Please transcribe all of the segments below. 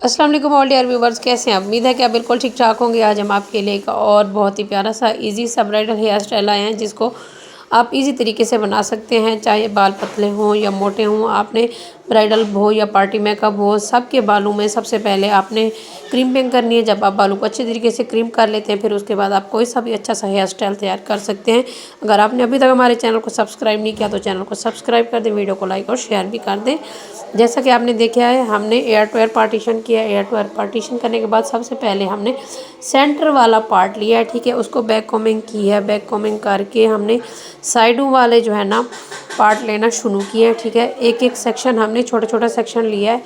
अस्सलाम वालेकुम all dear viewers, कैसे हैं? उम्मीद है कि आप बिल्कुल ठीक ठाक होंगे। आज हम आपके लिए एक और बहुत ही प्यारा सा इजी सा ब्राइडल हेयर स्टाइल आए हैं जिसको आप इजी तरीके से बना सकते हैं। चाहे बाल पतले हों या मोटे हों, आपने ब्राइडल हो या पार्टी मेकअप हो, सबके बालों में सबसे पहले आपने क्रीमिंग करनी है। जब आप बालों को अच्छे तरीके से क्रीम कर लेते हैं, फिर उसके बाद आप कोई सा भी अच्छा सा हेयर स्टाइल तैयार कर सकते हैं। अगर आपने अभी तक हमारे चैनल को सब्सक्राइब नहीं किया तो चैनल को सब्सक्राइब कर दें, वीडियो को लाइक और शेयर भी कर दें। जैसा कि आपने देखा है, हमने एयर टू एयर पार्टीशन किया। एयर टू एयर पार्टीशन करने के बाद सबसे पहले हमने सेंटर वाला पार्ट लिया है, ठीक है। उसको बैक कॉमिंग की है। बैक कॉमिंग करके हमने साइडों वाले जो है ना पार्ट लेना शुरू किया है, ठीक है। एक एक सेक्शन हमने छोटा छोटा सेक्शन लिया है,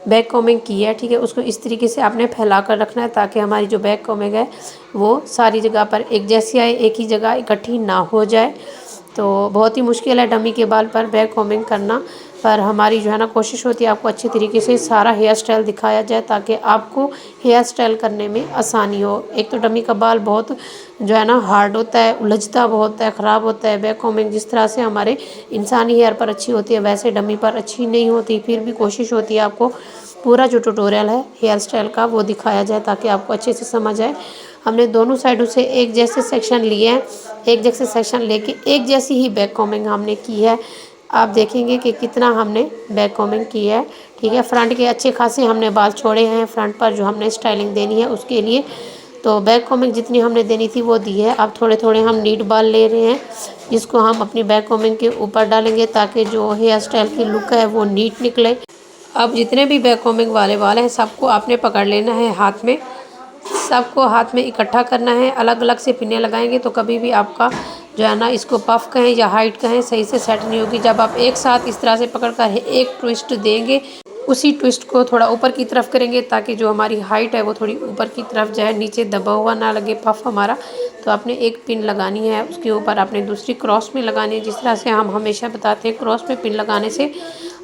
बैक कॉमिंग की है, ठीक है। उसको इस तरीके से आपने फैला कर रखना है ताकि हमारी जो बैक कॉमिंग है वो सारी जगह पर एक जैसी आए, एक ही जगह इकट्ठी ना हो जाए। तो बहुत ही मुश्किल है डमी के बाल पर बैक कॉमिंग करना, पर हमारी जो है ना कोशिश होती है आपको अच्छी तरीके से सारा हेयर स्टाइल दिखाया जाए ताकि आपको हेयर स्टाइल करने में आसानी हो। एक तो डमी का बाल बहुत जो है ना हार्ड होता है, उलझता बहुत है, ख़राब होता है। बैक कॉमिंग जिस तरह से हमारे इंसानी हेयर पर अच्छी होती है वैसे डमी पर अच्छी नहीं होती। फिर भी कोशिश होती है आपको पूरा जो ट्यूटोरियल है हेयर स्टाइल का वो दिखाया जाए ताकि आपको अच्छे से समझ आए। हमने दोनों साइडों से एक जैसे सेक्शन लिए हैं, एक जैसे सेक्शन लेके एक जैसी ही बैक कॉमिंग हमने की है। आप देखेंगे कि कितना हमने बैक कॉमिंग की है, ठीक है। फ्रंट के अच्छे खासे हमने बाल छोड़े हैं फ्रंट पर जो हमने स्टाइलिंग देनी है उसके लिए। तो बैक कॉमिंग जितनी हमने देनी थी वो दी है। अब थोड़े थोड़े हम नीट बाल ले रहे हैं जिसको हम अपनी बैक कॉमिंग के ऊपर डालेंगे ताकि जो हेयर स्टाइल की लुक है वो नीट निकले। अब जितने भी बैक कॉमिंग वाले बाल हैं सबको आपने पकड़ लेना है हाथ में, सबको हाथ में इकट्ठा करना है। अलग अलग से पिने लगाएंगे तो कभी भी आपका जो है ना इसको पफ कहें या हाइट कहें सही से सेट नहीं होगी। जब आप एक साथ इस तरह से पकड़ कर एक ट्विस्ट देंगे, उसी ट्विस्ट को थोड़ा ऊपर की तरफ करेंगे ताकि जो हमारी हाइट है वो थोड़ी ऊपर की तरफ जाए, नीचे दबा हुआ ना लगे पफ हमारा। तो आपने एक पिन लगानी है, उसके ऊपर आपने दूसरी क्रॉस में लगानी है। जिस तरह से हम हमेशा बताते हैं, क्रॉस में पिन लगाने से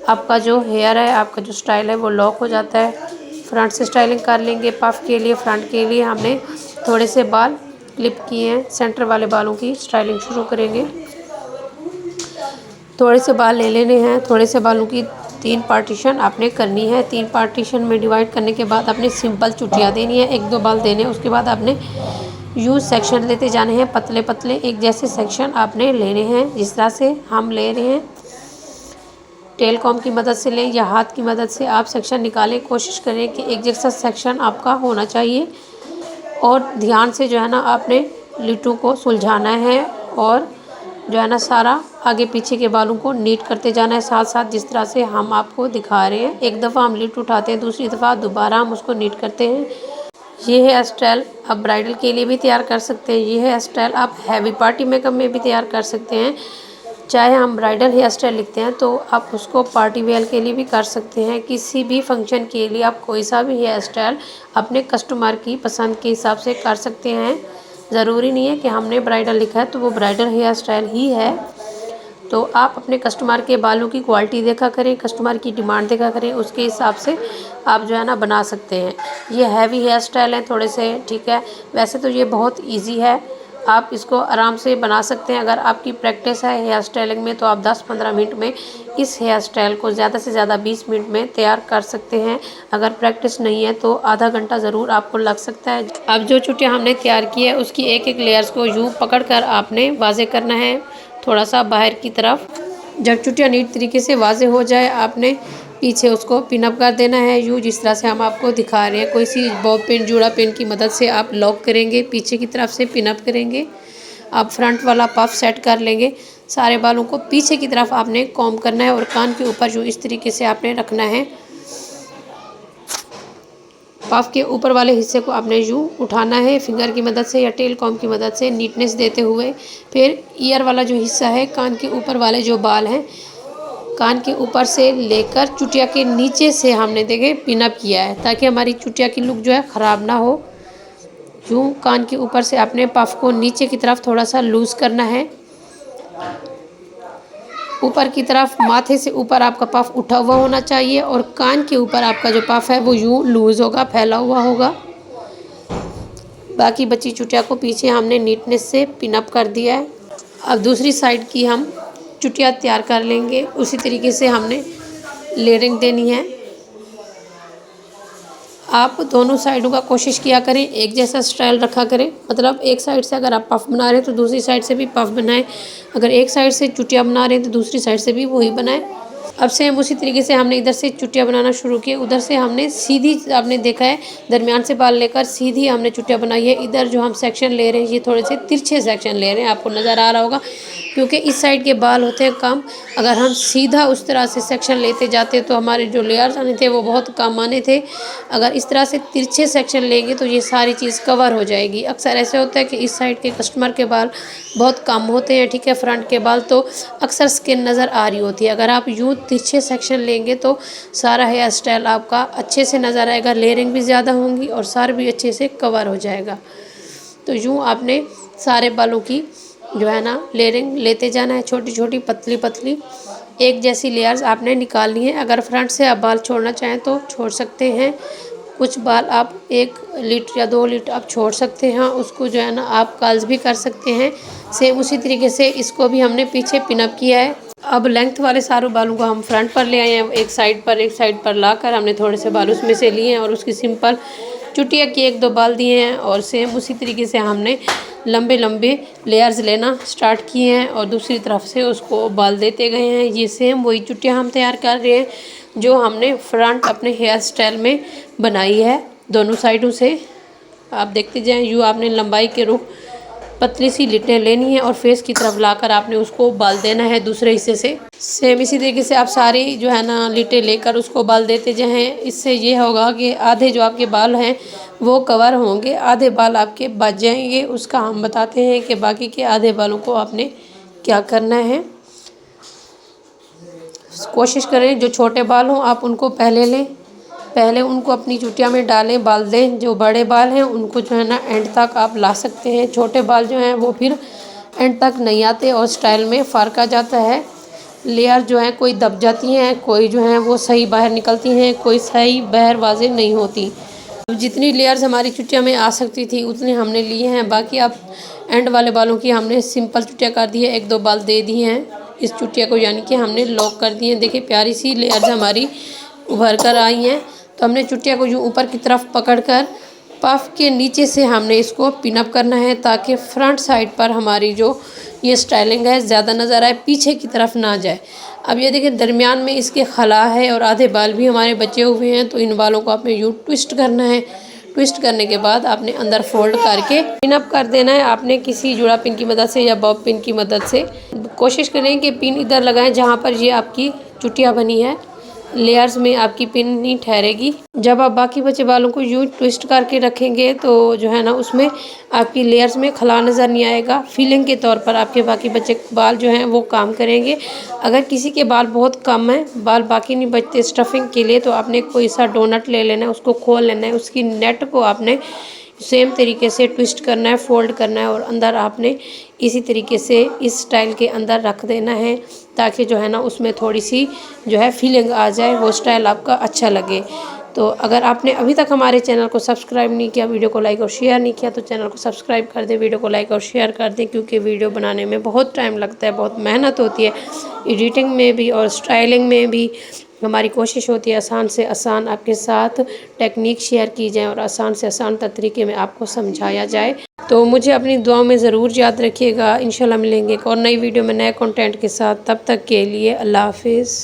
आपका जो हेयर है, आपका जो स्टाइल है वो लॉक हो जाता है। फ्रंट से स्टाइलिंग कर लेंगे। पफ के लिए फ्रंट के लिए हमने थोड़े से बाल क्लिप किए हैं, सेंटर वाले बालों की स्टाइलिंग शुरू करेंगे। थोड़े से बाल ले लेने हैं, थोड़े से बालों की 3 पार्टीशन आपने करनी है। 3 पार्टीशन में डिवाइड करने के बाद आपने सिंपल चुटियाँ देनी है, 1-2 बाल देने हैं। उसके बाद आपने यूज सेक्शन लेते जाने हैं, पतले पतले एक जैसे सेक्शन आपने लेने हैं। जिस तरह से हम ले रहे हैं, टेल कॉम की मदद से लें या हाथ की मदद से आप सेक्शन निकालें। कोशिश करें कि एक जैसा सेक्शन आपका होना चाहिए और ध्यान से जो है ना आपने लिटों को सुलझाना है और जो है ना सारा आगे पीछे के बालों को नीट करते जाना है साथ साथ, जिस तरह से हम आपको दिखा रहे हैं। एक दफ़ा हम लिट उठाते हैं, दूसरी दफ़ा दोबारा हम उसको नीट करते हैं। ये हेयर स्टाइल आप ब्राइडल के लिए भी तैयार कर सकते हैं। ये हेयर स्टाइल आप हैवी पार्टी मेकअप में भी तैयार कर सकते हैं। चाहे हम ब्राइडल हेयर स्टाइल लिखते हैं तो आप उसको पार्टी वेयर के लिए भी कर सकते हैं। किसी भी फंक्शन के लिए आप कोई सा भी हेयर स्टाइल अपने कस्टमर की पसंद के हिसाब से कर सकते हैं। ज़रूरी नहीं है कि हमने ब्राइडल लिखा है तो वो ब्राइडल हेयर स्टाइल ही है। तो आप अपने कस्टमर के बालों की क्वालिटी देखा करें, कस्टमर की डिमांड देखा करें, उसके हिसाब से आप जो है ना बना सकते हैं। ये हैवी हेयर स्टाइल है थोड़े से, ठीक है। वैसे तो ये बहुत इजी है, आप इसको आराम से बना सकते हैं। अगर आपकी प्रैक्टिस है हेयर स्टाइलिंग में तो आप 10-15 मिनट में इस हेयर स्टाइल को ज़्यादा से ज़्यादा 20 मिनट में तैयार कर सकते हैं। अगर प्रैक्टिस नहीं है तो आधा घंटा ज़रूर आपको लग सकता है। अब जो चुटियाँ हमने तैयार की है उसकी एक एक लेयर्स को यूँ पकड़ कर आपने वाज़े करना है थोड़ा सा बाहर की तरफ। जब चुटिया नीट तरीके से वाज़े हो जाए आपने पीछे उसको पिन अप कर देना है यूँ, जिस तरह से हम आपको दिखा रहे हैं। कोई सी बॉब पिन, जूड़ा पिन की मदद से आप लॉक करेंगे, पीछे की तरफ से पिन अप करेंगे। आप फ्रंट वाला पफ सेट कर लेंगे। सारे बालों को पीछे की तरफ आपने कॉम्ब करना है और कान के ऊपर जो इस तरीके से आपने रखना है। पफ के ऊपर वाले हिस्से को आपने यूँ उठाना है फिंगर की मदद से या टेल कॉम की मदद से नीटनेस देते हुए। फिर ईयर वाला जो हिस्सा है, कान के ऊपर वाले जो बाल हैं, कान के ऊपर से लेकर चुटिया के नीचे से हमने देखे पिनअप किया है ताकि हमारी चुटिया की लुक जो है ख़राब ना हो। यूँ कान के ऊपर से आपने पफ को नीचे की तरफ थोड़ा सा लूज़ करना है। ऊपर की तरफ माथे से ऊपर आपका पफ उठा हुआ होना चाहिए और कान के ऊपर आपका जो पफ है वो यूँ लूज़ होगा, फैला हुआ होगा। बाकी बची चुटिया को पीछे हमने नीटनेस से पिन अप कर दिया है। अब दूसरी साइड की हम चुटिया तैयार कर लेंगे। उसी तरीके से हमने लेयरिंग देनी है। आप दोनों साइडों का कोशिश किया करें, एक जैसा स्टाइल रखा करें। मतलब एक साइड से अगर आप पफ़ बना रहे हैं तो दूसरी साइड से भी पफ़ बनाएं, अगर एक साइड से चुटिया बना रहे हैं तो दूसरी साइड से भी वही बनाएं। अब सेम उसी तरीके से हमने इधर से चुटिया बनाना शुरू किया, उधर से हमने सीधी, आपने देखा है दरमियान से बाल लेकर सीधी हमने चुटिया बनाई है। इधर जो हम सेक्शन ले रहे हैं ये थोड़े से तिरछे सेक्शन ले रहे हैं, आपको नज़र आ रहा होगा, क्योंकि इस साइड के बाल होते हैं कम। अगर हम सीधा उस तरह से सेक्शन लेते जाते तो हमारे जो लेयर्स आने थे वो बहुत कम आने थे। अगर इस तरह से तिरछे सेक्शन लेंगे तो ये सारी चीज़ कवर हो जाएगी। अक्सर ऐसे होता है कि इस साइड के कस्टमर के बाल बहुत कम होते हैं, ठीक है, फ्रंट के बाल तो अक्सर स्किन नज़र आ रही होती है। अगर आप यूँ तिरछे सेक्शन लेंगे तो सारा हेयर स्टाइल आपका अच्छे से नज़र आएगा, लेयरिंग भी ज़्यादा होंगी और सार भी अच्छे से कवर हो जाएगा। तो यूँ आपने सारे बालों की जो है ना लेयरिंग लेते जाना है, छोटी छोटी पतली पतली एक जैसी लेयर्स आपने निकालनी है। अगर फ्रंट से आप बाल छोड़ना चाहें तो छोड़ सकते हैं, कुछ बाल आप 1 लीटर या 2 लीटर आप छोड़ सकते हैं, उसको जो है ना आप कर्ल्स भी कर सकते हैं। सेम उसी तरीके से इसको भी हमने पीछे पिनअप किया है। अब लेंथ वाले सारे बालों को हम फ्रंट पर ले आए हैं, एक साइड पर लाकर हमने थोड़े से बाल उसमें से लिए हैं और उसकी सिंपल चुटिया के 1-2 बाल दिए हैं। और सेम उसी तरीके से हमने लंबे लंबे लेयर्स लेना स्टार्ट किए हैं और दूसरी तरफ से उसको बाल देते गए हैं। ये सेम वही चुटिया हम तैयार कर रहे हैं जो हमने फ्रंट अपने हेयर स्टाइल में बनाई है दोनों साइडों से। आप देखते जाएं, यूँ आपने लंबाई के रुख पतली सी लिटें लेनी है और फेस की तरफ लाकर आपने उसको बाल देना है दूसरे हिस्से से। सेम इसी तरीके से आप सारी जो है ना लिटें लेकर उसको बाल देते जाएं। इससे ये होगा कि आधे जो आपके बाल हैं वो कवर होंगे, आधे बाल आपके बच जाएंगे। उसका हम बताते हैं कि बाकी के आधे बालों को आपने क्या करना है। कोशिश करें जो छोटे बाल हों आप उनको पहले लें, पहले उनको अपनी चुटिया में डालें, बाल दें। जो बड़े बाल हैं उनको जो है ना एंड तक आप ला सकते हैं। छोटे बाल जो हैं वो फिर एंड तक नहीं आते और स्टाइल में फ़र्क आ जाता है। लेयर जो हैं कोई दब जाती हैं, कोई जो हैं वो सही बाहर निकलती हैं, कोई सही बाहर वाज़े नहीं होती। अब जितनी लेयर्स हमारी चुटिया में आ सकती थी उतने हमने लिए हैं। बाकी अब एंड वाले बालों की हमने सिंपल चुटिया कर दी है, 1-2 बाल दे दिए हैं इस चुटिया को, यानी कि हमने लॉक कर दिए हैं। देखिए प्यारी सी लेयर्स हमारी उभर कर आई हैं। तो हमने चुटिया को यूँ ऊपर की तरफ पकड़कर पफ के नीचे से हमने इसको पिनअप करना है ताकि फ्रंट साइड पर हमारी जो ये स्टाइलिंग है ज़्यादा नज़र आए, पीछे की तरफ ना जाए। अब ये देखिए दरमियान में इसके खला है और आधे बाल भी हमारे बचे हुए हैं, तो इन बालों को आपने यूँ ट्विस्ट करना है। ट्विस्ट करने के बाद आपने अंदर फोल्ड करके पिनअप कर देना है। आपने किसी जुड़ा पिन की मदद से या बॉब पिन की मदद से कोशिश करें कि पिन इधर लगाएं जहाँ पर ये आपकी चुटिया बनी है, लेयर्स में आपकी पिन नहीं ठहरेगी। जब आप बाकी बचे बालों को यूँ ट्विस्ट करके रखेंगे तो जो है ना उसमें आपकी लेयर्स में खला नज़र नहीं आएगा। फीलिंग के तौर पर आपके बाकी बचे बाल जो हैं वो काम करेंगे। अगर किसी के बाल बहुत कम हैं, बाल बाकी नहीं बचते स्टफिंग के लिए, तो आपने कोई सा डोनट ले लेना है, उसको खोल लेना है, उसकी नेट को आपने सेम तरीके से ट्विस्ट करना है, फोल्ड करना है और अंदर आपने इसी तरीके से इस स्टाइल के अंदर रख देना है ताकि जो है ना उसमें थोड़ी सी जो है फीलिंग आ जाए, वो स्टाइल आपका अच्छा लगे। तो अगर आपने अभी तक हमारे चैनल को सब्सक्राइब नहीं किया, वीडियो को लाइक और शेयर नहीं किया, तो चैनल को सब्सक्राइब कर दें, वीडियो को लाइक और शेयर कर दें, क्योंकि वीडियो बनाने में बहुत टाइम लगता है, बहुत मेहनत होती है, एडिटिंग में भी और स्टाइलिंग में भी। हमारी कोशिश होती है आसान से आसान आपके साथ टेक्निक शेयर की जाए और आसान से आसान तरीके में आपको समझाया जाए। तो मुझे अपनी दुआओं में ज़रूर याद रखिएगा। इंशाल्लाह मिलेंगे एक और नई वीडियो में नए कंटेंट के साथ। तब तक के लिए अल्लाह हाफिज़।